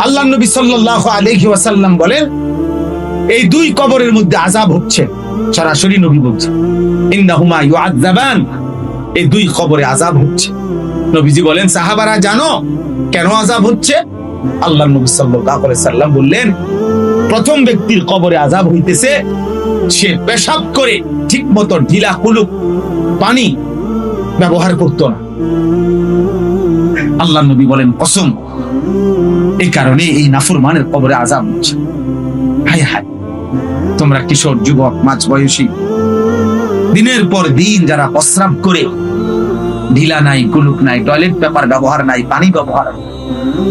আল্লাহ নবী সাল্লাল্লাহু আলাইহি ওয়াসাল্লাম বলেন, এই দুই কবরের মধ্যে আযাব হচ্ছে। সরাসরি নবী বলছেন, ইন্নাহুমা ইউআযাবান, এই দুই কবরে আযাব হচ্ছে। নবীজি বলেন, সাহাবারা জানো কেন আযাব হচ্ছে? আল্লাহ নবী সাল্লাল্লাহু আলাইহি ওয়াসাল্লাম বললেন, প্রথম ব্যক্তির কবরে আযাব হইতেছে, সে পেশাব করে ঠিক মতো ঢিলা কুলুক পানি ব্যবহার করতো না। আল্লাহ নবী বলেন, কসম, এই কারণে এই নাফরমানের কবরে আযাব হচ্ছে। হায় হায়, তোমরা কিশোর যুবক মাঝ বয়সী দিনের পর দিন যারা প্রস্রাব করে, ঢিলা নাই, কুলুক নাই, টয়লেট পেপার ব্যবহার নাই, পানি ব্যবহার,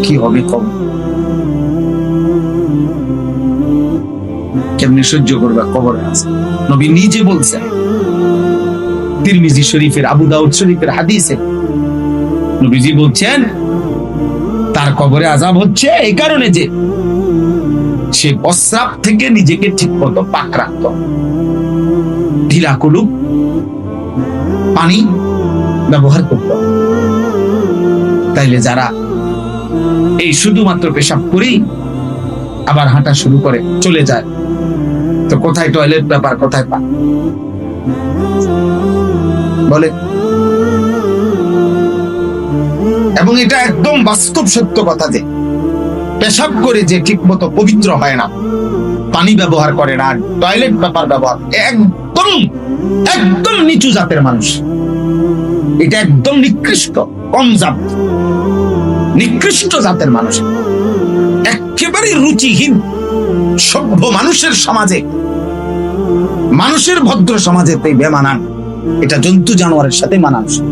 কি হবে কম? কেমনে সহ্য করবে কবর আছে? নবী নিজে বলছেন, তিরমিজি শরীফের, আবু দাউদ শরীফের হাদিসে নবীজি বলছেন, তার কবরে আযাব হচ্ছে এই কারণে যে সে প্রস্রাব থেকে নিজেকে ঠিক মতো পাক রাখত, ঢিলা কুলুক পানি ব্যবহার করত। তাইলে যারা এই শুধুমাত্র পেশাব করেই আবার হাঁটা শুরু করে চলে যায়, তো কোথায় টয়লেট পেপার, কোথায় পানি বলে? এবং এটা একদম বাস্তব সত্য কথা যে পেশাব করে যে ঠিক মতো পবিত্র হয় না, পানি ব্যবহার করে না, টয়লেট পেপার ব্যবহার, একদম একদম নিচু জাতের মানুষ। এটা একদম নিকৃষ্ট, কম জাত, নিকৃষ্ট জাতের মানুষ, একেবারে রুচিহীন সভ্য মানুষের সমাজে, মানুষের ভদ্র সমাজে বেমানান। এটা জন্তু জানোয়ারের সাথে মানানসই।